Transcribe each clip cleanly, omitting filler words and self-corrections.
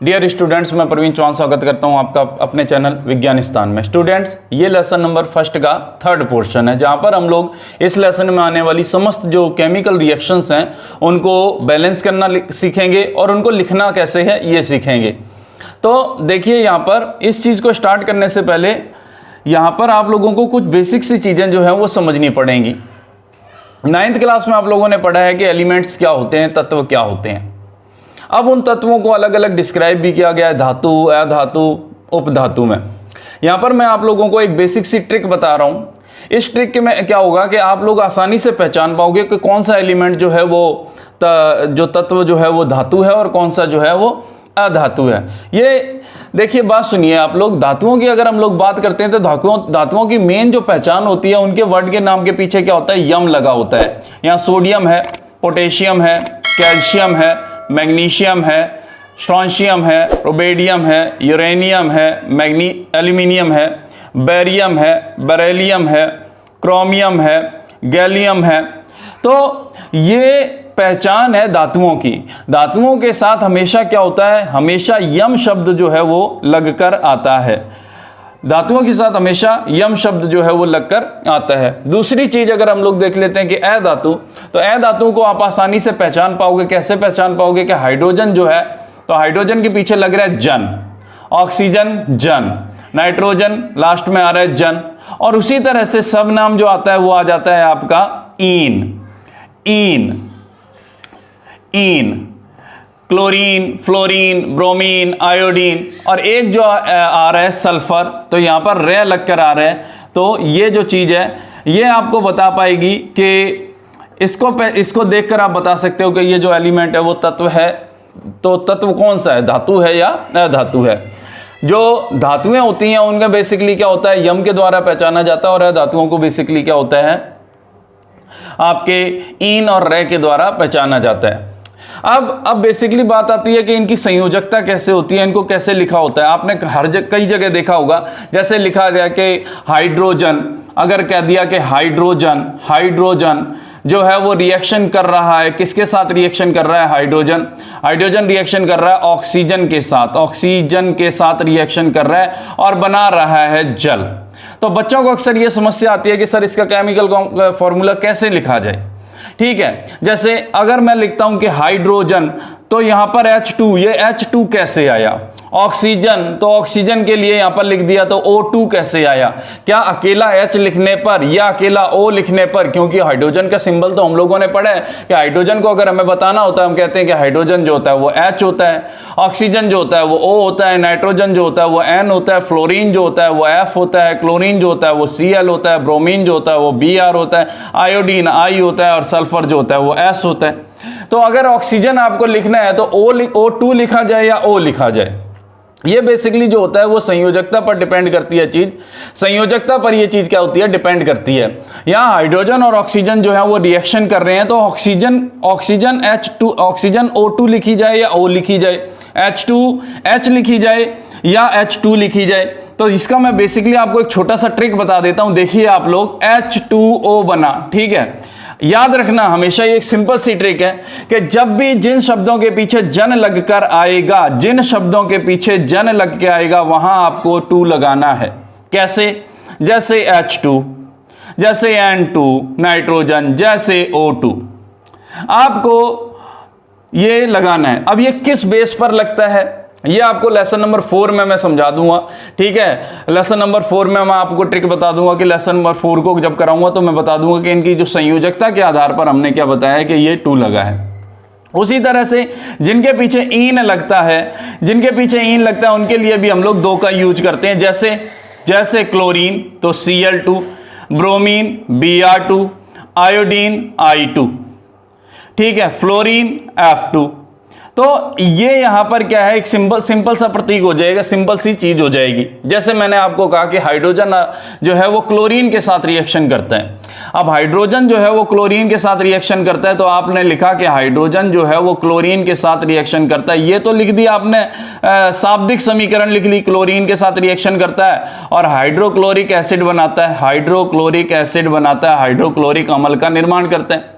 Dear students, मैं प्रवीण चौहान स्वागत करता हूं आपका अपने चैनल विज्ञानिस्तान में। स्टूडेंट्स, ये लेसन नंबर फर्स्ट का थर्ड पोर्शन है, जहां पर हम लोग इस लेसन में आने वाली समस्त जो केमिकल रिएक्शंस हैं उनको बैलेंस करना सीखेंगे और उनको लिखना कैसे है ये सीखेंगे। तो देखिए, यहाँ पर इस चीज़ को स्टार्ट करने से पहले यहाँ पर आप लोगों को कुछ बेसिक सी चीज़ें जो हैं वो समझनी पड़ेंगी। 9th क्लास में आप लोगों ने पढ़ा है कि एलिमेंट्स क्या होते हैं, तत्व क्या होते हैं। अब उन तत्वों को अलग अलग डिस्क्राइब भी किया गया है, धातु, अधातु, उपधातु में। यहाँ पर मैं आप लोगों को एक बेसिक सी ट्रिक बता रहा हूँ। इस ट्रिक के में क्या होगा कि आप लोग आसानी से पहचान पाओगे कि कौन सा एलिमेंट जो है वो जो तत्व जो है वो धातु है और कौन सा जो है वो अधातु है। ये देखिए, बात सुनिए आप लोग। धातुओं की अगर हम लोग बात करते हैं तो धातुओं की मेन जो पहचान होती है, उनके वर्ड के नाम के पीछे क्या होता है, यम लगा होता है। यहाँ सोडियम है, पोटेशियम है, कैल्शियम है, मैग्नीशियम है, स्ट्रोंशियम है, रुबिडियम है, यूरेनियम है, एल्यूमिनियम है, बेरियम है, बेरिलियम है, क्रोमियम है, गैलियम है। तो ये पहचान है धातुओं की। धातुओं के साथ हमेशा क्या होता है, हमेशा यम शब्द जो है वो लगकर आता है। धातुओं के साथ हमेशा यम शब्द जो है वो लगकर आता है। दूसरी चीज अगर हम लोग देख लेते हैं कि अधातु, तो अधातु को आप आसानी से पहचान पाओगे। कैसे पहचान पाओगे कि हाइड्रोजन जो है, तो हाइड्रोजन के पीछे लग रहा है जन, ऑक्सीजन जन, नाइट्रोजन लास्ट में आ रहा है जन, और उसी तरह से सब नाम जो आता है वो आ जाता है आपका ईन, ईन, ईन, क्लोरीन, फ्लोरीन, ब्रोमीन, आयोडीन, और एक जो आ रहा है सल्फर, तो यहाँ पर रे लग कर आ रहा है। तो ये जो चीज़ है ये आपको बता पाएगी कि इसको देखकर आप बता सकते हो कि ये जो एलिमेंट है वो तत्व है। तो तत्व कौन सा है, धातु है या अधातु है। जो धातुएं होती हैं उनका बेसिकली क्या होता है, यम के द्वारा पहचाना जाता है, और अधातुओं को बेसिकली क्या होता है, आपके ईन और रे के द्वारा पहचाना जाता है। अब बेसिकली बात आती है कि इनकी संयोजकता कैसे होती है, इनको कैसे लिखा होता है। आपने कई जगह देखा होगा, जैसे लिखा गया कि हाइड्रोजन, अगर कह दिया कि हाइड्रोजन जो है वो रिएक्शन कर रहा है, किसके साथ रिएक्शन कर रहा है, हाइड्रोजन रिएक्शन कर रहा है ऑक्सीजन के साथ रिएक्शन कर रहा है और बना रहा है जल। तो बच्चों को अक्सर ये समस्या आती है कि सर इसका केमिकल फॉर्मूला कैसे लिखा जाए। ठीक है, जैसे अगर मैं लिखता हूं कि हाइड्रोजन, तो यहां पर H2, ये H2 कैसे आया। ऑक्सीजन, तो ऑक्सीजन के लिए यहां पर लिख दिया, तो O2 कैसे आया। क्या अकेला H लिखने पर या अकेला O लिखने पर, क्योंकि हाइड्रोजन का सिंबल तो हम लोगों ने पढ़ा है कि हाइड्रोजन को अगर हमें बताना होता है, हम कहते हैं कि हाइड्रोजन जो होता है वो H होता है, ऑक्सीजन जो होता है वो O होता है, नाइट्रोजन जो होता है वो N होता है, फ्लोरीन जो होता है वो F होता है, क्लोरीन जो होता है वो Cl होता है, ब्रोमीन जो होता है वो Br होता है, आयोडीन I होता है, और सल्फर जो होता है वो S होता है। तो अगर ऑक्सीजन आपको लिखना है तो O2 लिखा जाए या O लिखा जाए। ये बेसिकली जो होता है वो संयोजकता पर डिपेंड करती है चीज। संयोजकता पर ये चीज क्या होती है, डिपेंड करती है। यहाँ हाइड्रोजन और ऑक्सीजन जो है वो रिएक्शन कर रहे हैं, तो ऑक्सीजन O2 लिखी जाए या O लिखी जाए, H लिखी जाए या H2 लिखी जाए। तो इसका मैं बेसिकली आपको एक छोटा सा ट्रिक बता देता हूं। देखिए आप लोग, H2O बना, ठीक है। याद रखना हमेशा, ये एक सिंपल सी ट्रिक है कि जब भी जिन शब्दों के पीछे जन लगकर आएगा, जिन शब्दों के पीछे जन लग के आएगा, वहां आपको 2 लगाना है। कैसे, जैसे H2, जैसे N2 नाइट्रोजन, जैसे O2, आपको ये लगाना है। अब ये किस बेस पर लगता है ये आपको लेसन नंबर 4 में मैं समझा दूंगा। ठीक है, लेसन नंबर 4 में मैं आपको ट्रिक बता दूंगा कि लेसन नंबर 4 को जब कराऊंगा तो मैं बता दूंगा कि इनकी जो संयोजकता के आधार पर हमने क्या बताया है कि ये 2 लगा है। उसी तरह से जिनके पीछे ईन लगता है, उनके लिए भी हम लोग 2 का यूज करते हैं। जैसे क्लोरीन तो Cl2, bromine Br2, iodine I2, ठीक है, फ्लोरीन F2। तो ये यहां पर क्या है, एक सिंपल सा प्रतीक हो जाएगा, सिंपल सी चीज हो जाएगी। जैसे मैंने आपको कहा कि हाइड्रोजन जो है वो क्लोरीन के साथ रिएक्शन करता है। अब हाइड्रोजन जो है वो क्लोरीन के साथ रिएक्शन करता है, तो आपने लिखा कि हाइड्रोजन जो है वो क्लोरीन के साथ रिएक्शन करता है। ये तो लिख दिया आपने, शाब्दिक समीकरण लिख ली, क्लोरीन के साथ रिएक्शन करता है और हाइड्रोक्लोरिक एसिड बनाता है, हाइड्रोक्लोरिक अम्ल का निर्माण करता है।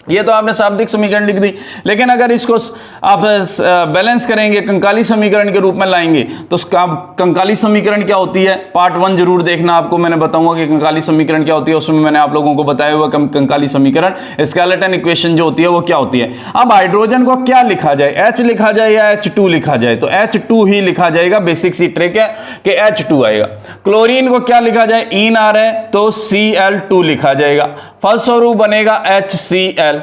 ये तो आपने शाब्दिक समीकरण लिख दी, लेकिन अगर इसको आप बैलेंस करेंगे, कंकाली समीकरण के रूप में लाएंगे, तो कंकाली समीकरण क्या होती है, पार्ट 1 जरूर देखना, आपको मैंने बताऊंगा कि कंकाली समीकरण क्या होती है। उसमें मैंने आप लोगों को बताया हुआ कंकाली समीकरण स्केलेटन इक्वेशन जो होती है वो क्या होती है। अब हाइड्रोजन को क्या लिखा जाए, H लिखा जाए या H2 लिखा जाए, तो H2 ही लिखा जाएगा। बेसिक सी ट्रिक है कि H2 आएगा। क्लोरीन को क्या लिखा जाए, ईन आ रहा है तो Cl2 लिखा जाएगा, फलस्वरूप बनेगा HCl।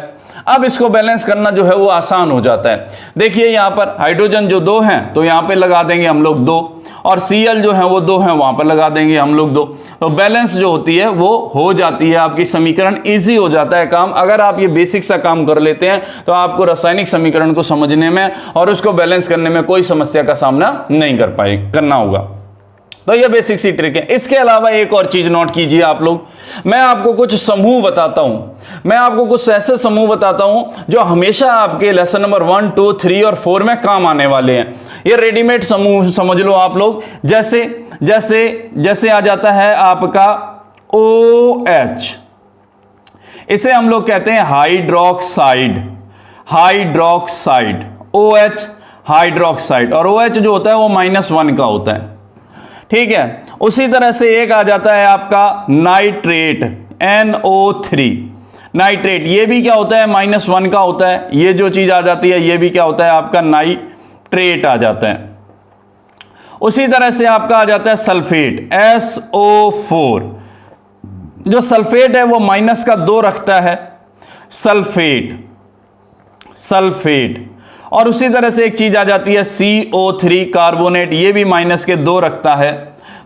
अब इसको बैलेंस करना जो है वो आसान हो जाता है। देखिए यहां पर हाइड्रोजन जो 2 हैं तो यहां पे लगा देंगे हम लोग 2, और Cl जो है वो 2 हैं, वहां पर लगा देंगे हम लोग 2। तो बैलेंस जो होती है वो हो जाती है, आपकी समीकरण इजी हो जाता है काम। अगर आप ये बेसिक सा काम कर लेते हैं तो आपको रासायनिक समीकरण को समझने में और उसको बैलेंस करने में कोई समस्या का सामना नहीं करना होगा। तो ये बेसिक सी ट्रिक है। इसके अलावा एक और चीज नोट कीजिए आप लोग, मैं आपको कुछ समूह बताता हूं, मैं आपको कुछ ऐसे समूह बताता हूं जो हमेशा आपके लेसन नंबर 1, 2, 3 और 4 में काम आने वाले हैं। ये रेडीमेड समूह समझ लो आप लोग। जैसे जैसे जैसे आ जाता है आपका OH, इसे हम लोग कहते हैं हाइड्रोक्साइड, हाइड्रोक्साइड OH हाइड्रोक्साइड, और OH जो होता है वो -1 का होता है, ठीक है। उसी तरह से एक आ जाता है आपका नाइट्रेट, NO3 नाइट्रेट, ये भी क्या होता है, -1 का होता है। ये जो चीज आ जाती है ये भी क्या होता है, आपका नाइट्रेट आ जाता है। उसी तरह से आपका आ जाता है सल्फेट, SO4, जो सल्फेट है वो -2 रखता है, सल्फेट, सल्फेट। और उसी तरह से एक चीज आ जाती है CO3 कार्बोनेट, ये भी -2 रखता है,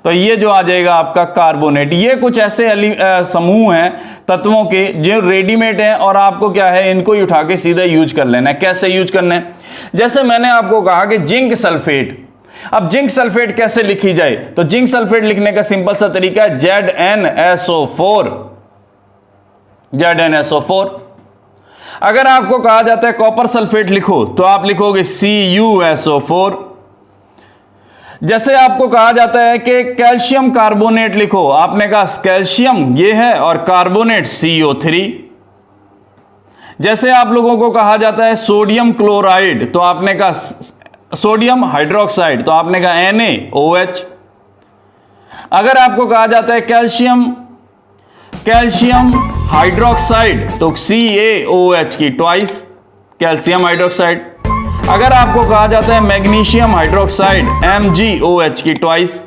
तो ये जो आ जाएगा आपका कार्बोनेट। ये कुछ ऐसे समूह हैं तत्वों के जो रेडीमेड हैं, और आपको क्या है, इनको ही उठा के सीधा यूज कर लेना है। कैसे यूज करना है, जैसे मैंने आपको कहा कि जिंक सल्फेट। अब जिंक सल्फेट कैसे लिखी जाए, तो जिंक सल्फेट लिखने का सिंपल सा तरीका है ZnSO4, ZnSO4। अगर आपको कहा जाता है कॉपर सल्फेट लिखो तो आप लिखोगे CuSO4। जैसे आपको कहा जाता है कि कैल्शियम कार्बोनेट लिखो, आपने कहा कैल्शियम ये है और कार्बोनेट CO3। जैसे आप लोगों को कहा जाता है सोडियम क्लोराइड, तो आपने कहा सोडियम हाइड्रोक्साइड, तो आपने कहा NaOH। अगर आपको कहा जाता है कैल्शियम हाइड्रोक्साइड, तो CaOH की ट्वाइस, कैल्शियम हाइड्रोक्साइड। अगर आपको कहा जाता है मैग्नीशियम हाइड्रोक्साइड, MgOH की ट्वाइस।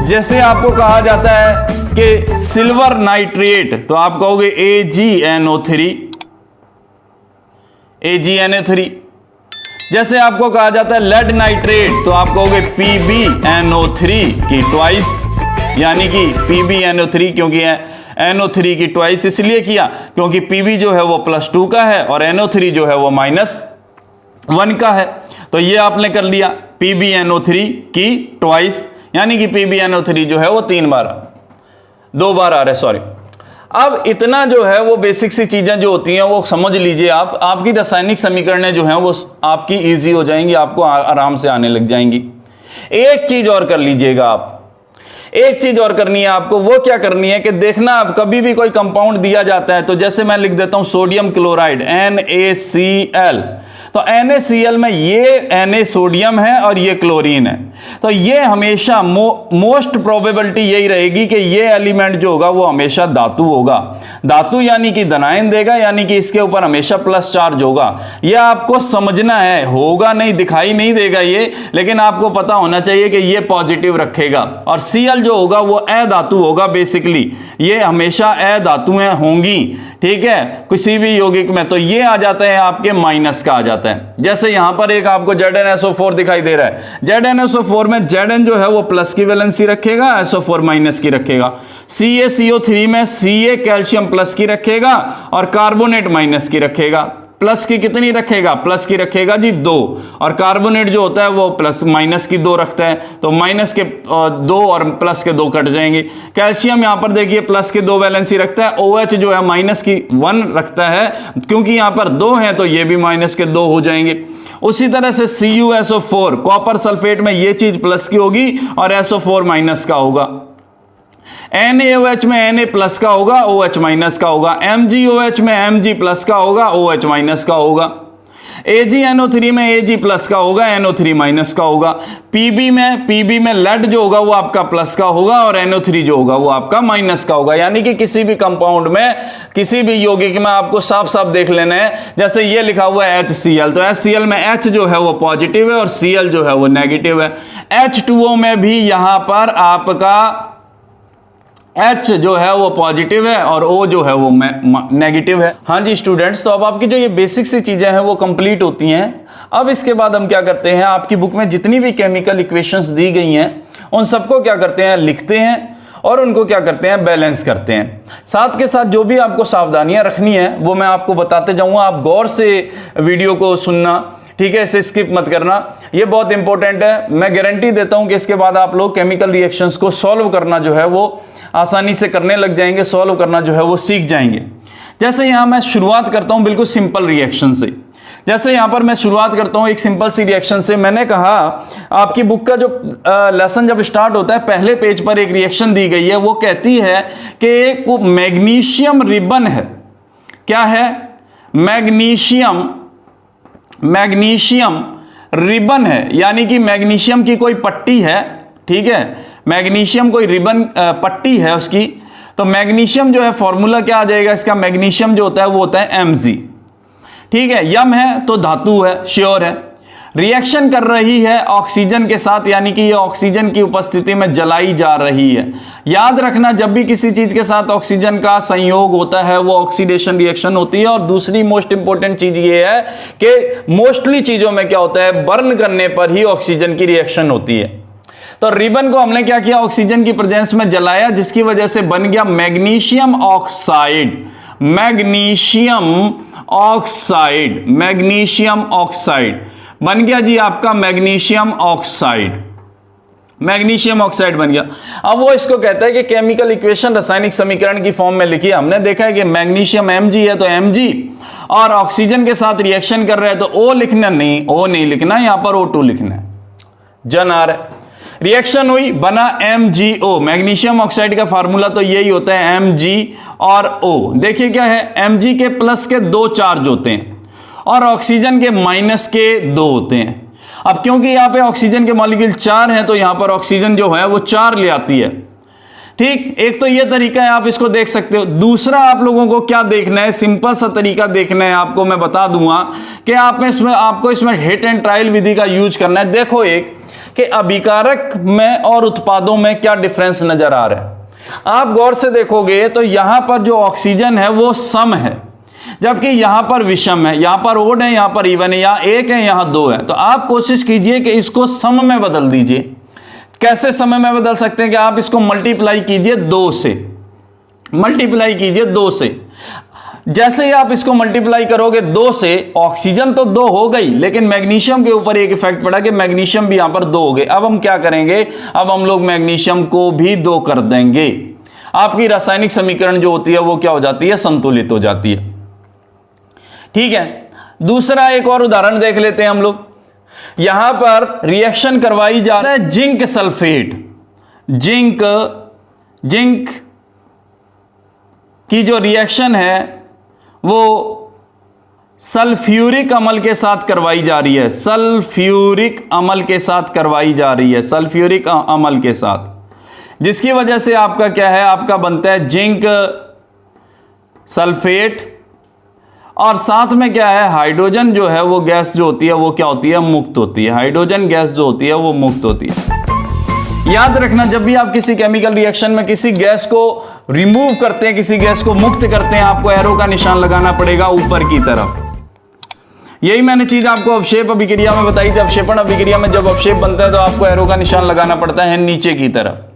जैसे आपको कहा जाता है कि सिल्वर नाइट्रेट, तो आप कहोगे AgNO3, AgNO3। जैसे आपको कहा जाता है लेड नाइट्रेट, तो आप कहोगे PbNO3 की ट्वाइस, यानी कि PbNO3, क्योंकि NO3 की ट्वाइस इसलिए किया क्योंकि Pb जो है वो +2 का है और NO3 जो है वो -1 का है। तो ये आपने कर लिया PbNO3 की ट्वाइस, यानी कि PbNO3 जो है वो 2 बार आ रहा है, सॉरी। अब इतना जो है वो बेसिक सी चीजें जो होती हैं वो समझ लीजिए आप, आपकी रासायनिक समीकरणें जो हैं वो आपकी इजी हो जाएंगी, आपको आराम से आने लग जाएंगी। एक चीज और कर लीजिएगा आप, एक चीज और करनी है आपको। वो क्या करनी है कि देखना, आप कभी भी कोई कंपाउंड दिया जाता है तो जैसे मैं लिख देता हूं सोडियम क्लोराइड NaCl, तो NaCl में ये Na सोडियम है और ये क्लोरीन है, तो ये हमेशा मोस्ट प्रोबेबिलिटी यही रहेगी कि ये एलिमेंट जो होगा वो हमेशा धातु होगा। धातु यानी कि धनायन देगा, यानी कि इसके ऊपर हमेशा प्लस चार्ज होगा। ये आपको समझना है, होगा नहीं, दिखाई नहीं देगा ये, लेकिन आपको पता होना चाहिए कि ये पॉजिटिव रखेगा। और Cl जो होगा वो अधातु होगा, बेसिकली ये हमेशा अधातुएं होंगी, ठीक है, किसी भी यौगिक में। तो ये आ जाता है आपके माइनस का आ जाता है। जैसे यहां पर एक आपको ZnSO4 दिखाई दे रहा है, ZnSO4 में Zn जो है वो प्लस की वैलेंसी रखेगा, SO4 माइनस की रखेगा। CaCO3 में Ca कैल्शियम प्लस की रखेगा और कार्बोनेट माइनस की रखेगा। प्लस की कितनी रखेगा, प्लस की रखेगा जी 2, और कार्बोनेट जो होता है वो प्लस माइनस की 2 रखता है, तो माइनस के 2 और प्लस के 2 कट जाएंगे। कैल्शियम यहां पर देखिए प्लस के 2 वैलेंसी रखता है, OH जो है माइनस की 1 रखता है, क्योंकि यहां पर 2 हैं तो ये भी माइनस के 2 हो जाएंगे। उसी तरह से CuSO4 कॉपर सल्फेट में ये चीज प्लस की होगी और SO4 माइनस का होगा। NaOH में Na प्लस का होगा, OH माइनस का होगा। MgOH में Mg प्लस का होगा, OH माइनस का होगा। AgNO3 में Ag प्लस का होगा, NO3 माइनस का होगा। Pb में लेड जो होगा वो आपका प्लस का होगा और NO3 जो होगा वो आपका माइनस का होगा। यानी कि किसी भी कंपाउंड में, किसी भी यौगिक में आपको साफ साफ देख लेना है। जैसे ये लिखा हुआ है HCl, तो HCl में H जो है वो पॉजिटिव है और Cl जो है वो नेगेटिव है। H2O में भी यहां पर आपका H जो है वो पॉजिटिव है और O जो है वो नेगेटिव है। हाँ जी स्टूडेंट्स, तो अब आपकी जो ये बेसिक सी चीजें हैं वो कंप्लीट होती हैं। अब इसके बाद हम क्या करते हैं, आपकी बुक में जितनी भी केमिकल इक्वेशंस दी गई हैं उन सबको क्या करते हैं, लिखते हैं और उनको क्या करते हैं, बैलेंस करते हैं। साथ के साथ जो भी आपको सावधानियां रखनी है वो मैं आपको बताते जाऊंगा। आप गौर से वीडियो को सुनना, ठीक है, इसे स्किप मत करना, ये बहुत इंपॉर्टेंट है। मैं गारंटी देता हूं कि इसके बाद आप लोग केमिकल रिएक्शंस को सॉल्व करना जो है वो आसानी से करने लग जाएंगे, सॉल्व करना जो है वो सीख जाएंगे। जैसे यहां मैं शुरुआत करता हूं बिल्कुल सिंपल रिएक्शन से। जैसे यहां पर मैं शुरुआत करता हूं एक सिंपल सी रिएक्शन से। मैंने कहा आपकी बुक का जो लेसन जब स्टार्ट होता है पहले पेज पर एक रिएक्शन दी गई है, वो कहती है कि एक मैग्नीशियम रिबन है। क्या है? मैग्नीशियम रिबन है, यानी कि मैग्नीशियम की कोई पट्टी है, ठीक है, मैग्नीशियम कोई रिबन पट्टी है उसकी। तो मैग्नीशियम जो है फॉर्मूला क्या आ जाएगा इसका, मैग्नीशियम जो होता है वो होता है Mg, ठीक है। यम है तो धातु है, श्योर है। रिएक्शन कर रही है ऑक्सीजन के साथ, यानी कि ये ऑक्सीजन की उपस्थिति में जलाई जा रही है। याद रखना जब भी किसी चीज के साथ ऑक्सीजन का संयोग होता है वो ऑक्सीडेशन रिएक्शन होती है। और दूसरी मोस्ट इंपॉर्टेंट चीज ये है कि मोस्टली चीजों में क्या होता है, बर्न करने पर ही ऑक्सीजन की रिएक्शन होती है। तो रिबन को हमने क्या किया, ऑक्सीजन की प्रेजेंस में जलाया, जिसकी वजह से बन गया मैग्नीशियम ऑक्साइड। मैग्नीशियम ऑक्साइड बन गया जी आपका मैग्नीशियम ऑक्साइड बन गया। अब वो इसको कहता है कि केमिकल इक्वेशन, रासायनिक समीकरण की फॉर्म में लिखिए। हमने देखा है कि मैग्नीशियम Mg है तो Mg, और ऑक्सीजन के साथ रिएक्शन कर रहे हैं तो O लिखना नहीं, O नहीं लिखना, यहां पर O2 लिखना है। जन आ रहा है, रिएक्शन हुई, बना MgO। मैग्नीशियम ऑक्साइड का फार्मूला तो यही होता है Mg और O। देखिए क्या है, Mg के प्लस के 2 चार्ज होते हैं और ऑक्सीजन के माइनस के 2 होते हैं। अब क्योंकि यहां पे ऑक्सीजन के मॉलिक्यूल 4 हैं तो यहां पर ऑक्सीजन जो है वो 4 ले आती है, ठीक। एक तो ये तरीका है, आप इसको देख सकते हो। दूसरा आप लोगों को क्या देखना है, सिंपल सा तरीका देखना है आपको, मैं बता दूंगा कि आपको इसमें हिट एंड ट्रायल विधि का यूज करना है। देखो एक कि अभिकारक में और उत्पादों में क्या डिफरेंस नजर आ रहा है। आप गौर से देखोगे तो यहां पर जो ऑक्सीजन है वो सम है, जबकि यहां पर विषम है। यहां पर ओड है, यहां पर इवन है, यहां 1 है, यहां 2 है। तो आप कोशिश कीजिए कि इसको सम में बदल दीजिए। कैसे सम में बदल सकते हैं कि आप इसको मल्टीप्लाई कीजिए 2 से। जैसे ही आप इसको मल्टीप्लाई करोगे 2 से, ऑक्सीजन तो 2 हो गई, लेकिन मैग्नीशियम के ऊपर एक इफेक्ट पड़ा कि मैग्नीशियम भी यहां पर 2 हो गए। अब हम क्या करेंगे, अब हम लोग मैग्नीशियम को भी 2 कर देंगे। आपकी रासायनिक समीकरण जो होती है वो क्या हो जाती है, संतुलित हो जाती है, ठीक है। दूसरा एक और उदाहरण देख लेते हैं हम लोग। यहां पर रिएक्शन करवाई जा रही है जिंक सल्फेट। जिंक की जो रिएक्शन है वो सल्फ्यूरिक अम्ल के साथ करवाई जा रही है, सल्फ्यूरिक अम्ल के साथ, जिसकी वजह से आपका क्या है, आपका बनता है जिंक सल्फेट। और साथ में क्या है, हाइड्रोजन जो है वो गैस जो होती है वो क्या होती है, मुक्त होती है। हाइड्रोजन गैस जो होती है वो मुक्त होती है। याद रखना जब भी आप किसी केमिकल रिएक्शन में किसी गैस को रिमूव करते हैं, किसी गैस को मुक्त करते हैं, आपको एरो का निशान लगाना पड़ेगा ऊपर की तरफ। यही मैंने चीज आपको अवक्षेप अभिक्रिया में बताई थी। अवक्षेपण अभिक्रिया में जब अवक्षेप बनता है तो आपको एरो का निशान लगाना पड़ता है नीचे की तरफ।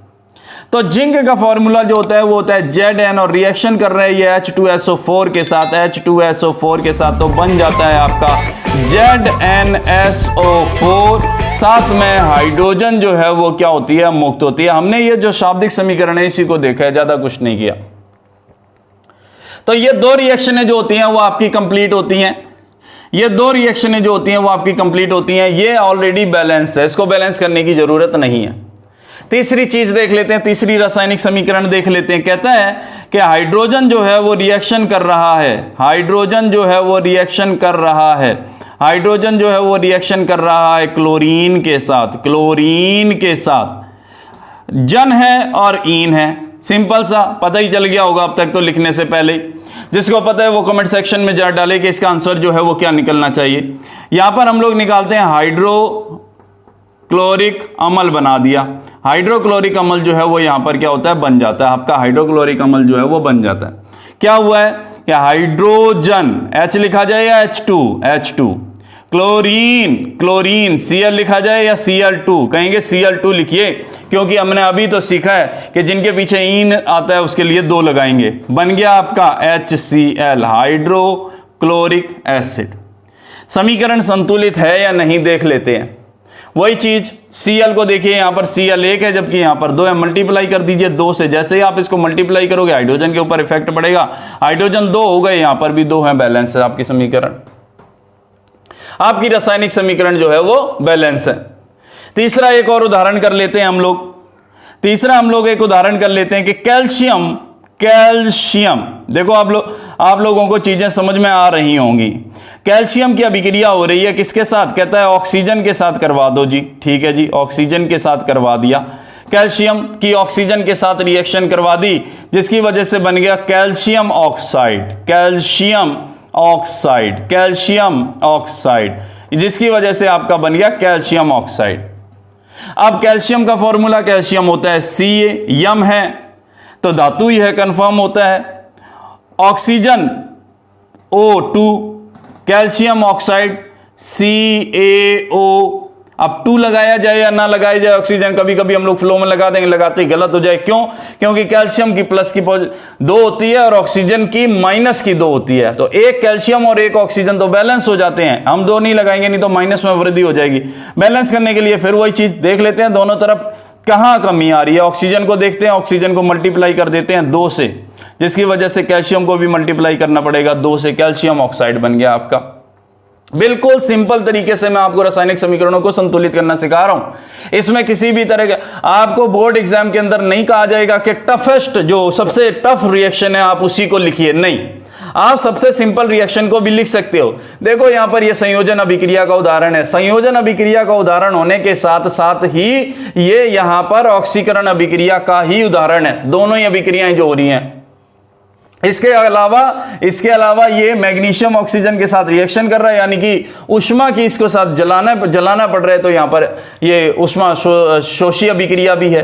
तो जिंक का फॉर्मूला जो होता है वो होता है Zn, और रिएक्शन कर रहे हैं ये H2SO4 के साथ, तो बन जाता है आपका ZnSO4। साथ में हाइड्रोजन जो है वो क्या होती है, मुक्त होती है। हमने ये जो शाब्दिक समीकरण है इसी को देखा है, ज्यादा कुछ नहीं किया। तो ये 2 रिएक्शनें जो होती हैं वो आपकी कंप्लीट होती हैं। ये ऑलरेडी बैलेंस है, इसको बैलेंस करने की जरूरत नहीं है। तीसरी चीज देख लेते हैं, तीसरी रासायनिक समीकरण देख लेते हैं। कहता है कि हाइड्रोजन जो है वो रिएक्शन कर रहा है, हाइड्रोजन जो है वो रिएक्शन कर रहा है, हाइड्रोजन जो है वो रिएक्शन कर रहा है क्लोरीन के साथ, क्लोरीन के साथ। जन है और ईन है, सिंपल सा, पता ही चल गया होगा अब तक तो लिखने से पहले। जिसको पता है वो कमेंट सेक्शन में जा डाले कि इसका आंसर जो है वो क्या निकलना चाहिए। यहां पर हम लोग निकालते हैं हाइड्रोक्लोरिक अम्ल बना दिया, हाइड्रोक्लोरिक अम्ल जो है वो यहां पर क्या होता है, बन जाता है। आपका हाइड्रोक्लोरिक अम्ल जो है वो बन जाता है। क्या हुआ है कि हाइड्रोजन H लिखा जाए या H2, क्लोरीन, क्लोरीन Cl लिखा जाए या Cl2, कहेंगे Cl2 लिखिए, क्योंकि हमने अभी तो सीखा है कि जिनके पीछे ईन आता है उसके लिए 2 लगाएंगे। बन गया आपका HCl, हाइड्रोक्लोरिक एसिड। समीकरण संतुलित है या नहीं देख लेते हैं। वही चीज Cl को देखिए, यहां पर Cl 1 है जबकि यहां पर 2 है, मल्टीप्लाई कर दीजिए 2 से। जैसे ही आप इसको मल्टीप्लाई करोगे हाइड्रोजन के ऊपर इफेक्ट पड़ेगा, हाइड्रोजन 2 हो गए, यहां पर भी 2 है, बैलेंस है आपकी समीकरण, आपकी रासायनिक समीकरण जो है वो बैलेंस है। तीसरा एक और उदाहरण कर लेते हैं हम लोग। तीसरा हम लोग एक उदाहरण कर लेते हैं कि कैल्शियम, कैल्शियम, देखो आप लोगों को चीजें समझ में आ रही होंगी। कैल्शियम की अभिक्रिया हो रही है किसके साथ, कहता है ऑक्सीजन के साथ करवा दो जी। ठीक है जी, ऑक्सीजन के साथ करवा दिया, कैल्शियम की ऑक्सीजन के साथ रिएक्शन करवा दी, जिसकी वजह से बन गया calcium oxide, calcium oxide, calcium oxide, जिसकी वजह से आपका बन गया कैल्शियम ऑक्साइड। अब कैल्शियम का फॉर्मूला कैल्शियम होता है Ca, यम है तो धातु ही है, कंफर्म होता है। Oxygen O2, calcium oxide CaO। अब 2 लगाया जाए या ना लगाया जाए, ऑक्सीजन कभी कभी हम लोग फ्लो में लगा देंगे, लगाते ही गलत हो जाए। क्यों? क्योंकि कैल्शियम की प्लस की 2 होती है और ऑक्सीजन की माइनस की 2 होती है, तो एक कैल्शियम और एक ऑक्सीजन तो बैलेंस हो जाते हैं। हम 2 नहीं लगाएंगे, नहीं तो माइनस में वृद्धि हो जाएगी। बैलेंस करने के लिए फिर वही चीज देख लेते हैं, दोनों तरफ कहां कमी आ रही है। ऑक्सीजन को देखते हैं, ऑक्सीजन को मल्टीप्लाई कर देते हैं 2 से, जिसकी वजह से कैल्शियम को भी मल्टीप्लाई करना पड़ेगा 2 से, कैल्शियम ऑक्साइड बन गया आपका। बिल्कुल सिंपल तरीके से मैं आपको रासायनिक समीकरणों को संतुलित करना सिखा रहा हूं। इसमें किसी भी तरह का आपको बोर्ड एग्जाम के अंदर नहीं कहा जाएगा कि टफेस्ट, जो सबसे टफ रिएक्शन है आप उसी को लिखिए, नहीं, आप सबसे सिंपल रिएक्शन को भी लिख सकते हो। देखो यहां पर यह संयोजन अभिक्रिया का उदाहरण है, संयोजन अभिक्रिया का उदाहरण होने के साथ साथ ही ये यहां पर ऑक्सीकरण अभिक्रिया का ही उदाहरण है, दोनों ही अभिक्रियाएं जो हो रही हैं। इसके अलावा ये मैग्नीशियम ऑक्सीजन के साथ रिएक्शन कर रहा है, यानी कि उष्मा की इसको साथ जलाना पड़ रहा है, तो यहां पर ये उष्मा शोषी अभिक्रिया भी है।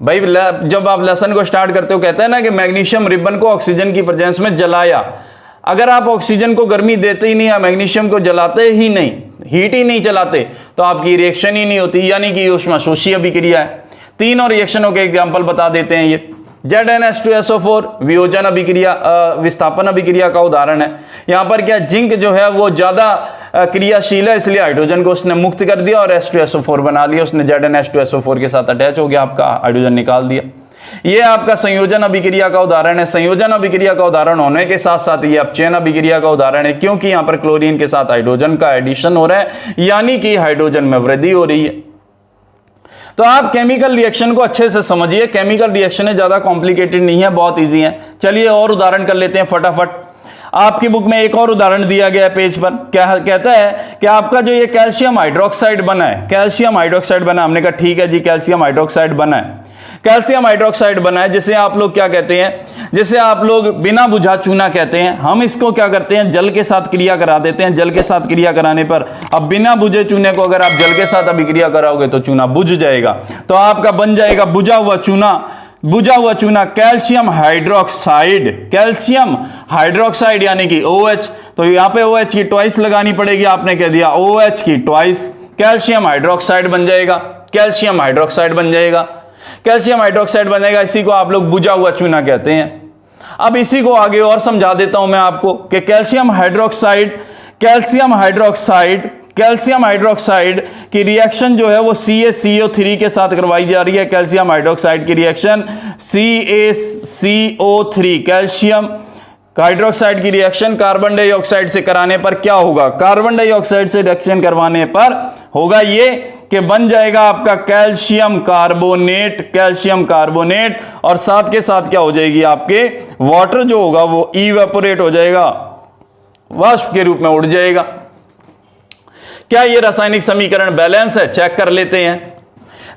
भाई जब आप लेसन को स्टार्ट करते हो कहते हैं ना कि मैग्नीशियम रिबन को ऑक्सीजन की प्रेजेंस में जलाया। अगर आप ऑक्सीजन को गर्मी देते ही नहीं या मैग्नीशियम को जलाते ही नहीं, हीट ही नहीं चलाते, तो आपकी रिएक्शन ही नहीं होती, यानी कि उष्मा शोषी अभिक्रिया है। 3 और रिएक्शनों के एग्जाम्पल बता देते हैं। ये ZnH2SO4 वियोजन अभिक्रिया, विस्थापन अभिक्रिया का उदाहरण है। यहां पर क्या, जिंक जो है वो ज्यादा क्रियाशील है, इसलिए हाइड्रोजन को उसने मुक्त कर दिया और H2SO4 बना लिया, उसने ZnH2SO4 के साथ अटैच हो गया, आपका हाइड्रोजन निकाल दिया। ये आपका संयोजन अभिक्रिया का उदाहरण है। संयोजन अभिक्रिया का उदाहरण होने के साथ साथ ये अपचयन अभिक्रिया का उदाहरण है, क्योंकि यहां पर क्लोरीन के साथ हाइड्रोजन का एडिशन हो रहा है, यानी कि हाइड्रोजन में वृद्धि हो रही है। तो आप केमिकल रिएक्शन को अच्छे से समझिए, केमिकल रिएक्शन ज्यादा कॉम्प्लिकेटेड नहीं है, बहुत इजी है। चलिए और उदाहरण कर लेते हैं फटाफट। आपकी बुक में एक और उदाहरण दिया गया है पेज पर, क्या कहता है कि आपका जो ये कैल्शियम हाइड्रोक्साइड बना है, कैल्शियम हाइड्रोक्साइड बना, हमने कहा ठीक है जी कैल्शियम हाइड्रोक्साइड बना है, कैल्शियम हाइड्रोक्साइड बना है, जिसे आप लोग क्या कहते हैं, जिसे आप लोग बिना बुझा चूना कहते हैं। हम इसको क्या करते हैं, जल के साथ क्रिया करा देते हैं। जल के साथ क्रिया कराने पर, अब बिना बुझे चूने को अगर आप जल के साथ अभिक्रिया कराओगे तो चूना बुझ जाएगा, तो आपका बन जाएगा बुझा हुआ चूना, बुझा हुआ चूना कैल्शियम हाइड्रोक्साइड, कैल्शियम हाइड्रोक्साइड यानी कि OH। तो यहां पे OH की ट्वाइस लगानी पड़ेगी, आपने कह दिया OH की ट्वाइस, कैल्शियम हाइड्रोक्साइड बन जाएगा, कैल्शियम हाइड्रोक्साइड बन जाएगा, कैल्शियम हाइड्रोक्साइड बन जाएगा। इसी को आप लोग बुझा हुआ चूना कहते हैं। अब इसी को आगे और समझा देता हूं मैं आपको कि calcium hydroxide, calcium hydroxide, calcium hydroxide की रिएक्शन जो है वो CaCO3 के साथ करवाई जा रही है। कैल्शियम हाइड्रोक्साइड की रिएक्शन CaCO3, कैल्शियम हाइड्रोक्साइड की रिएक्शन कार्बन डाइऑक्साइड से कराने पर क्या होगा? कार्बन डाइऑक्साइड से रिएक्शन करवाने पर होगा ये कि बन जाएगा आपका कैल्शियम कार्बोनेट, और साथ के साथ क्या हो जाएगी, आपके वाटर जो होगा वो इवेपोरेट हो जाएगा, वाष्प के रूप में उड़ जाएगा। क्या ये रासायनिक समीकरण बैलेंस है? चेक कर लेते हैं।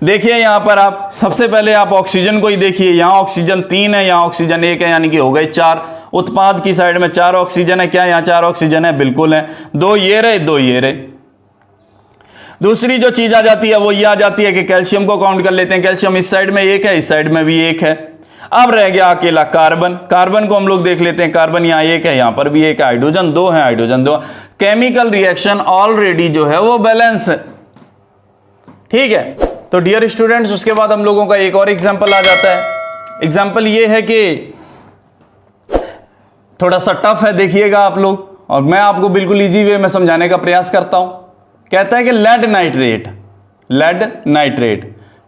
देखिए यहां पर आप सबसे पहले आप ऑक्सीजन को ही देखिए, यहां ऑक्सीजन 3 है, यहां ऑक्सीजन 1 है, यानी कि हो गए 4। उत्पाद की साइड में 4 ऑक्सीजन है, क्या यहां 4 ऑक्सीजन है? बिल्कुल है। 2 ये रहे, 2 ये रहे। दूसरी जो चीज आ जाती है वो ये आ जाती है कि कैल्शियम को काउंट कर लेते हैं। कैल्शियम इस साइड में 1 है, इस साइड में भी 1 है। अब रह गया अकेला कार्बन। कार्बन को हम लोग देख लेते हैं, कार्बन यहां 1 है, यहां पर भी 1 है, हाइड्रोजन 2 है, हाइड्रोजन 2। केमिकल रिएक्शन ऑलरेडी जो है वो बैलेंस है, ठीक है। तो डियर स्टूडेंट्स, उसके बाद हम लोगों का एक और एग्जांपल आ जाता है। एग्जांपल ये है कि थोड़ा सा टफ है, देखिएगा आप लोग, और मैं आपको बिल्कुल इजी वे में समझाने का प्रयास करता हूं। कहता है कि लेड नाइट्रेट,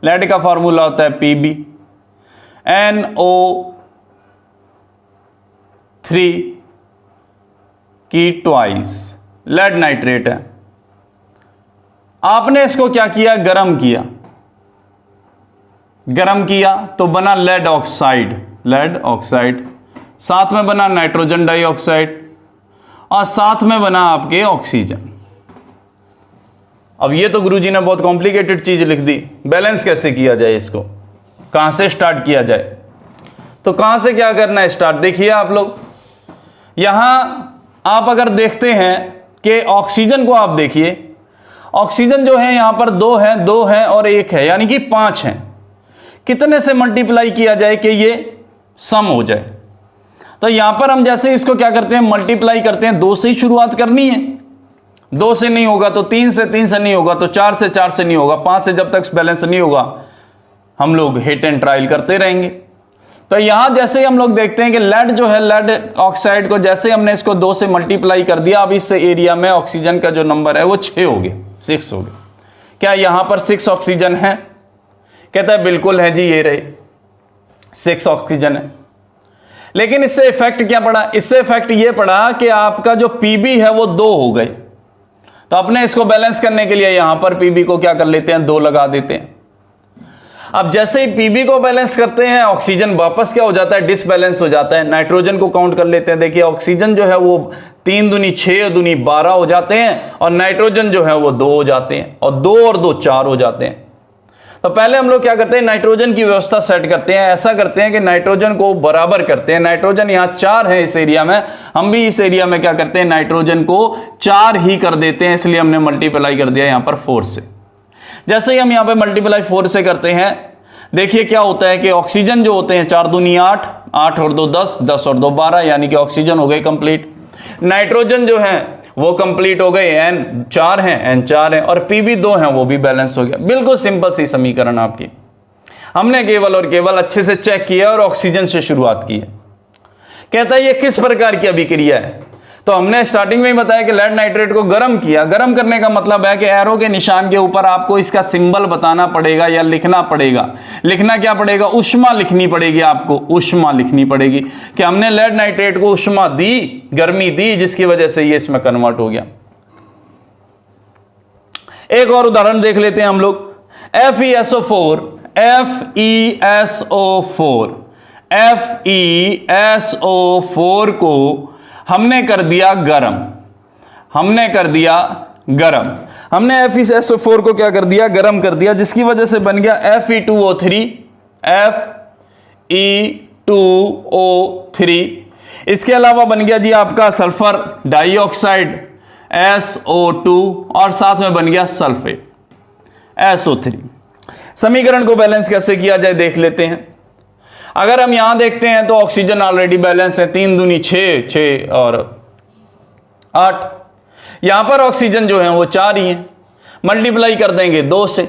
लेड का फॉर्मूला होता है Pb, NO3 की ट्वाइस, लेड नाइट्रेट है। आपने इसको क्या किया? गरम किया तो बना लेड ऑक्साइड, साथ में बना नाइट्रोजन डाइऑक्साइड, और साथ में बना आपके ऑक्सीजन। अब ये तो गुरुजी ने बहुत कॉम्प्लिकेटेड चीज लिख दी। बैलेंस कैसे किया जाए, इसको कहां से स्टार्ट किया जाए? तो कहां से क्या करना है स्टार्ट? देखिए आप लोग, यहां आप अगर देखते हैं कि ऑक्सीजन को आप देखिए, ऑक्सीजन जो है यहां पर 2 है और 1 है, यानी कि 5 है। कितने से मल्टीप्लाई किया जाए कि ये सम हो जाए? तो यहां पर हम जैसे इसको क्या करते हैं, मल्टीप्लाई करते हैं। 2 से ही शुरुआत करनी है, 2 से नहीं होगा तो 3 से, 3 से नहीं होगा तो 4 से, 4 से नहीं होगा, 5 से जब तक बैलेंस नहीं होगा हम लोग हिट एंड ट्रायल करते रहेंगे। तो यहां जैसे ही हम लोग देखते हैं कि लेड जो है, लेड ऑक्साइड को जैसे हमने इसको 2 से मल्टीप्लाई कर दिया, अब इस एरिया में ऑक्सीजन का जो नंबर है वो 6 हो गया, 6 हो गया। क्या यहां पर 6 ऑक्सीजन है? कहता है बिल्कुल है जी, ये रहे 6 ऑक्सीजन है। लेकिन इससे इफेक्ट क्या पड़ा? इससे इफेक्ट ये पड़ा कि आपका जो Pb है वो 2 हो गए। तो अपने इसको बैलेंस करने के लिए यहां पर Pb को क्या कर लेते हैं, 2 लगा देते हैं। अब जैसे ही Pb को बैलेंस करते हैं, ऑक्सीजन वापस क्या हो जाता है, डिसबैलेंस हो जाता है। नाइट्रोजन को काउंट कर लेते हैं। देखिए ऑक्सीजन जो है वो 3 दूनी 6 दूनी 12 हो जाते हैं, और नाइट्रोजन जो है वो 2 हो जाते हैं, और 2 और 2 4 हो जाते हैं। तो पहले हम लोग क्या करते हैं, नाइट्रोजन की व्यवस्था सेट करते हैं। ऐसा करते हैं कि नाइट्रोजन को बराबर करते हैं। नाइट्रोजन यहां 4 है इस एरिया में, हम भी इस एरिया में क्या करते हैं, नाइट्रोजन को 4 ही कर देते हैं, इसलिए हमने मल्टीप्लाई कर दिया यहां पर 4 से। जैसे ही हम यहां पे मल्टीप्लाई 4 से करते हैं, देखिए क्या होता है कि ऑक्सीजन जो होते हैं 4 दूनी 8, 8 और 2 10, 10 और 2 12, यानी कि ऑक्सीजन हो गए कंप्लीट। नाइट्रोजन जो है वो कंप्लीट हो गए, N 4 है, N 4 है, और Pb 2 है, वो भी बैलेंस हो गया। बिल्कुल सिंपल सी समीकरण आपकी। हमने केवल और केवल अच्छे से चेक किया और ऑक्सीजन से शुरुआत की है। कहता है ये किस प्रकार की अभिक्रिया है? तो हमने स्टार्टिंग में ही बताया कि लेड नाइट्रेट को गर्म किया। गर्म करने का मतलब है कि एरो के निशान के ऊपर आपको इसका सिंबल बताना पड़ेगा या लिखना पड़ेगा। लिखना क्या पड़ेगा? ऊष्मा लिखनी पड़ेगी आपको, ऊष्मा लिखनी पड़ेगी कि हमने लेड नाइट्रेट को ऊष्मा दी, गर्मी दी, जिसकी वजह से ये इसमें कन्वर्ट हो गया। एक और उदाहरण देख लेते हैं हम लोग। FeSO4 को हमने कर दिया गरम। हमने FeSO4 को क्या कर दिया? गरम कर दिया, जिसकी वजह से बन गया Fe2O3। इसके अलावा बन गया जी आपका सल्फर डाइऑक्साइड SO2, और साथ में बन गया सल्फेट SO3। समीकरण को बैलेंस कैसे किया जाए देख लेते हैं। अगर हम यहां देखते हैं तो ऑक्सीजन ऑलरेडी बैलेंस है, 3 दूनी 6, 6 और 8। यहां पर ऑक्सीजन जो है वो 4 ही है। मल्टीप्लाई कर देंगे 2 से।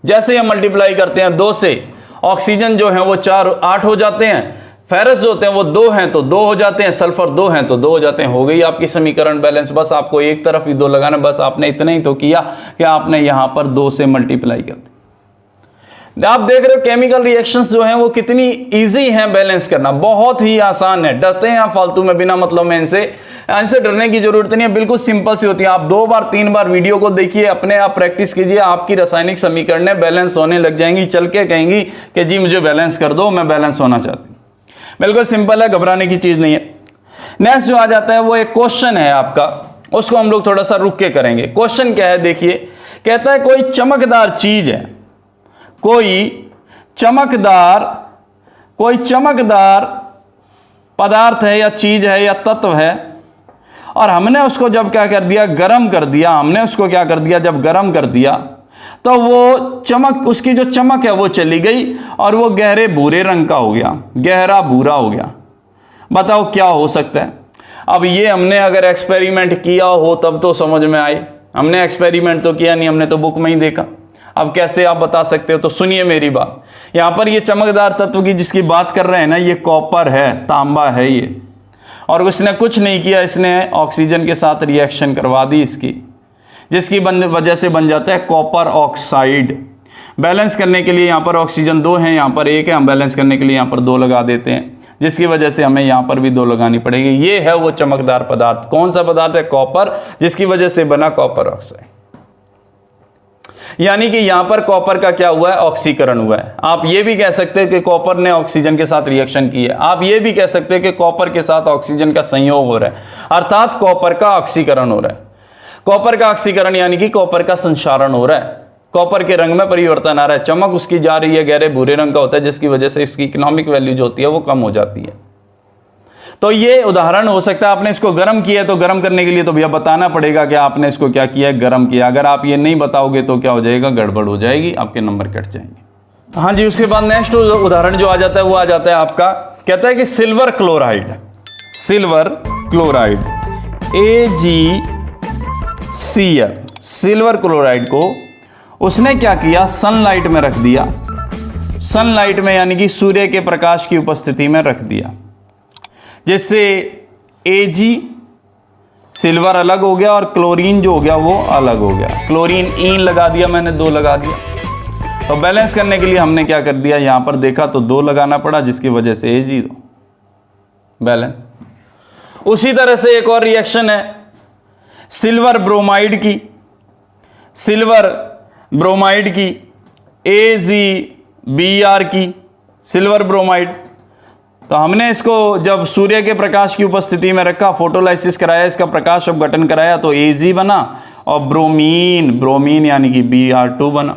जैसे हम मल्टीप्लाई करते हैं 2 से, ऑक्सीजन जो है वो 4 8 हो जाते हैं। फेरस जो होते हैं वो 2 हैं तो 2 हो जाते हैं, सल्फर 2 हैं तो 2 हो जाते हैं। हो गई आपकी समीकरण बैलेंस। बस आपको एक तरफ ही 2 लगाना, बस आपने इतना ही तो किया कि आपने यहां पर 2 से मल्टीप्लाई कर दी। आप देख रहे हो केमिकल रिएक्शंस जो हैं वो कितनी इजी हैं बैलेंस करना, बहुत ही आसान है। डरते हैं आप फालतू में, बिना मतलब में इनसे डरने की जरूरत नहीं है, बिल्कुल सिंपल सी होती है। आप 2 बार 3 बार वीडियो को देखिए, अपने आप प्रैक्टिस कीजिए, आपकी रासायनिक समीकरणें बैलेंस होने लग जाएंगी। चल के कहेंगी कि जी मुझे बैलेंस कर दो, मैं बैलेंस होना चाहती हूँ। बिल्कुल सिंपल है, घबराने की चीज नहीं है। नेक्स्ट जो आ जाता है वो एक क्वेश्चन है आपका, उसको हम लोग थोड़ा सा रुक के करेंगे। क्वेश्चन क्या है देखिए, कहता है कोई चमकदार चीज है, कोई चमकदार पदार्थ है या चीज है या तत्व है, और हमने उसको जब क्या कर दिया, गर्म कर दिया। हमने उसको क्या कर दिया, जब गर्म कर दिया तो वो चमक, उसकी जो चमक है वो चली गई और वो गहरे भूरे रंग का हो गया, गहरा भूरा हो गया। बताओ क्या हो सकता है। अब ये हमने अगर एक्सपेरिमेंट किया हो तब तो समझ में आए, हमने एक्सपेरिमेंट तो किया नहीं, हमने तो बुक में ही देखा। अब कैसे आप बता सकते हो, तो सुनिए मेरी बात। यहां पर ये चमकदार तत्व की जिसकी बात कर रहे हैं ना, ये कॉपर है, तांबा है ये, और उसने कुछ नहीं किया, इसने ऑक्सीजन के साथ रिएक्शन करवा दी इसकी, जिसकी वजह से बन जाता है कॉपर ऑक्साइड। बैलेंस करने के लिए यहाँ पर ऑक्सीजन 2 है, यहाँ पर 1 है, हम बैलेंस करने के लिए यहाँ पर 2 लगा देते हैं, जिसकी वजह से हमें यहाँ पर भी 2 लगानी पड़ेगी। ये है वो चमकदार पदार्थ। कौन सा पदार्थ है, कॉपर, जिसकी वजह से बना कॉपर ऑक्साइड। यानी कि यहां पर कॉपर का क्या हुआ है, ऑक्सीकरण हुआ है। आप ये भी कह सकते हैं कि कॉपर ने ऑक्सीजन के साथ रिएक्शन की है। आप ये भी कह सकते हैं कि कॉपर के साथ ऑक्सीजन का संयोग हो रहा है, अर्थात कॉपर का ऑक्सीकरण हो रहा है। कॉपर का ऑक्सीकरण यानी कि कॉपर का संक्षारण हो रहा है, कॉपर के रंग में परिवर्तन आ रहा है, चमक उसकी जा रही है, गहरे भूरे रंग का होता है, जिसकी वजह से इसकी इकोनॉमिक वैल्यू जो होती है वो कम हो जाती है। तो ये उदाहरण हो सकता है। आपने इसको गर्म किया है तो गर्म करने के लिए तो भैया बताना पड़ेगा कि आपने इसको क्या किया है, गर्म किया। अगर आप ये नहीं बताओगे तो क्या हो जाएगा, गड़बड़ हो जाएगी, आपके नंबर कट जाएंगे। हाँ जी, उसके बाद नेक्स्ट उदाहरण जो आ जाता है वो आ जाता है आपका, कहता है कि silver chloride AgCl, silver chloride को उसने क्या किया, सनलाइट में रख दिया। सनलाइट में यानी कि सूर्य के प्रकाश की उपस्थिति में रख दिया, जिससे Ag सिल्वर अलग हो गया और क्लोरीन जो हो गया वो अलग हो गया। क्लोरीन ईन लगा दिया मैंने, 2 लगा दिया। तो बैलेंस करने के लिए हमने क्या कर दिया, यहां पर देखा तो 2 लगाना पड़ा, जिसकी वजह से Ag बैलेंस। उसी तरह से एक और रिएक्शन है सिल्वर ब्रोमाइड की AgBr की, सिल्वर ब्रोमाइड। तो हमने इसको जब सूर्य के प्रकाश की उपस्थिति में रखा, फोटोलाइसिस कराया, इसका प्रकाश अपघटन कराया, तो Ag बना और ब्रोमीन यानी कि Br2 बना।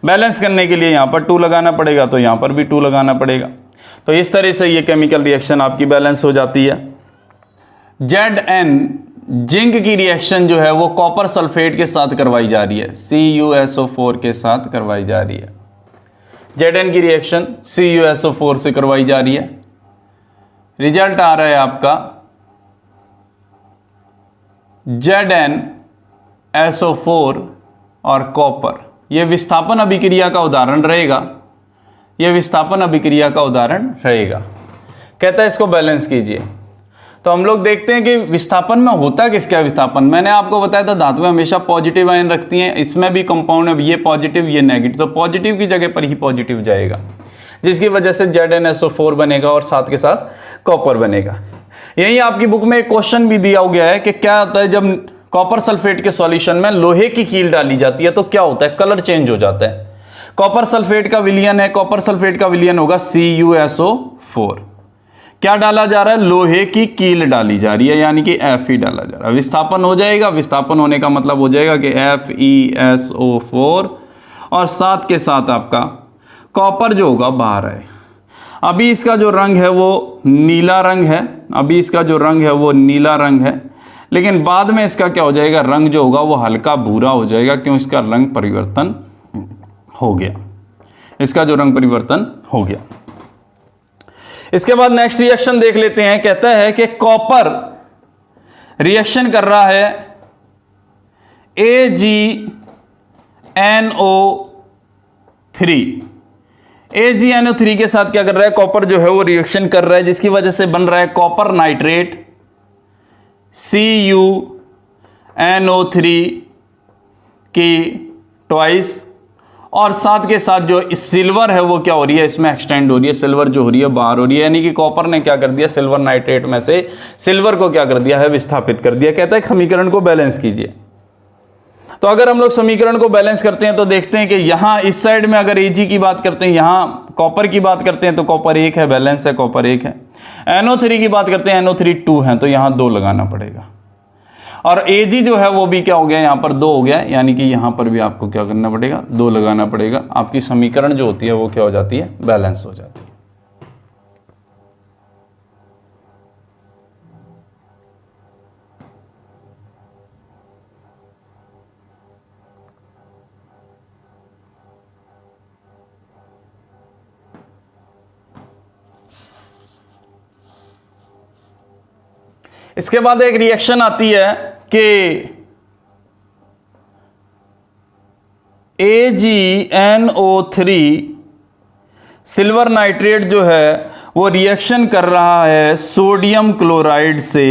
बैलेंस करने के लिए यहाँ पर 2 लगाना पड़ेगा, तो यहाँ पर भी 2 लगाना पड़ेगा। तो इस तरह से ये केमिकल रिएक्शन आपकी बैलेंस हो जाती है। Zn जिंक की रिएक्शन जो है वो कॉपर सल्फेट के साथ करवाई जा रही है, CuSO4 के साथ करवाई जा रही है। Zn की रिएक्शन CuSO4 से करवाई जा रही है। रिजल्ट आ रहा है आपका ZnSO4 और कॉपर। यह विस्थापन अभिक्रिया का उदाहरण रहेगा, कहता है इसको बैलेंस कीजिए। तो हम लोग देखते हैं कि विस्थापन में होता किसका विस्थापन। मैंने आपको बताया था धातुएं हमेशा पॉजिटिव आयन रखती हैं, इसमें भी कंपाउंड है, ये पॉजिटिव ये नेगेटिव, तो पॉजिटिव की जगह पर ही पॉजिटिव जाएगा, जिसकी वजह से ZnSO4 बनेगा और साथ के साथ कॉपर बनेगा। यही आपकी बुक में एक क्वेश्चन भी दिया गया है कि क्या होता है जब कॉपर सल्फेट के सॉल्यूशन में लोहे की कील डाली जाती है तो क्या होता है, कलर चेंज हो जाता है। कॉपर सल्फेट का विलयन है, कॉपर सल्फेट का विलयन होगा CuSO4। क्या डाला जा रहा है, लोहे की कील डाली जा रही है, यानी कि Fe डाला जा रहा है। विस्थापन हो जाएगा, विस्थापन होने का मतलब हो जाएगा कि FeSO4 और साथ के साथ आपका कॉपर जो होगा बाहर है। अभी इसका जो रंग है वो नीला रंग है, लेकिन बाद में इसका क्या हो जाएगा, रंग जो होगा वो हल्का भूरा हो जाएगा, क्यों, इसका रंग परिवर्तन हो गया, इसके बाद नेक्स्ट रिएक्शन देख लेते हैं। कहता है कि कॉपर रिएक्शन कर रहा है AgNO3 के साथ क्या कर रहा है, कॉपर जो है वो रिएक्शन कर रहा है, जिसकी वजह से बन रहा है कॉपर नाइट्रेट CuNO3 की ट्वाइस, और साथ के साथ जो सिल्वर है वो क्या हो रही है, इसमें एक्सटेंड हो रही है, सिल्वर जो हो रही है बाहर हो रही है, यानी कि कॉपर ने क्या कर दिया, सिल्वर नाइट्रेट में से सिल्वर को क्या कर दिया है, विस्थापित कर दिया। कहता है समीकरण को बैलेंस कीजिए। तो अगर हम लोग समीकरण को बैलेंस करते हैं तो देखते हैं कि यहां इस साइड में अगर Ag की बात करते हैं, यहां कॉपर की बात करते हैं तो कॉपर 1 है, बैलेंस है, कॉपर 1 है। NO3 की बात करते हैं, NO3 2 है, तो यहां 2 लगाना पड़ेगा। और Ag जो है वो भी क्या हो गया, यहां पर 2 हो गया, यानी कि यहां पर भी आपको क्या करना पड़ेगा, 2 लगाना पड़ेगा। आपकी समीकरण जो होती है वो क्या हो जाती है, बैलेंस हो जाती है। इसके बाद एक रिएक्शन आती है कि AgNO3 सिल्वर नाइट्रेट जो है वो रिएक्शन कर रहा है सोडियम क्लोराइड से,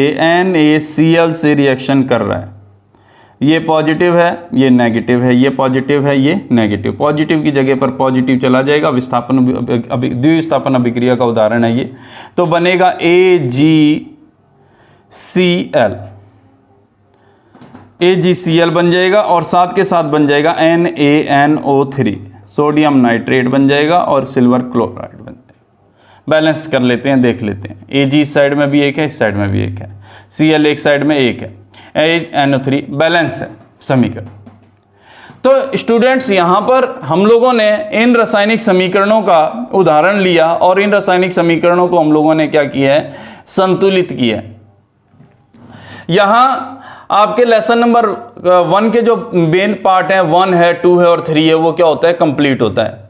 NaCl से रिएक्शन कर रहा है। ये पॉजिटिव है, ये नेगेटिव है, ये पॉजिटिव है, ये नेगेटिव। पॉजिटिव की जगह पर पॉजिटिव चला जाएगा, विस्थापन द्विविस्थापन अभिक्रिया का उदाहरण है ये। तो बनेगा AgCl बन जाएगा, और साथ के साथ बन जाएगा NaNO3 सोडियम नाइट्रेट बन जाएगा, और सिल्वर क्लोराइड बन जाएगा। बैलेंस कर लेते हैं, देख लेते हैं। Ag इस साइड में भी एक है, इस साइड में भी एक है, Cl एक साइड में एक है, NO3 बैलेंस है समीकरण। तो स्टूडेंट्स यहां पर हम लोगों ने इन रासायनिक समीकरणों का उदाहरण लिया, और इन रासायनिक समीकरणों को हम लोगों ने क्या किया है, संतुलित किया है। यहां आपके लेसन नंबर 1 के जो मेन पार्ट हैं, 1 है, 2 है और 3 है, वो क्या होता है, कंप्लीट होता है।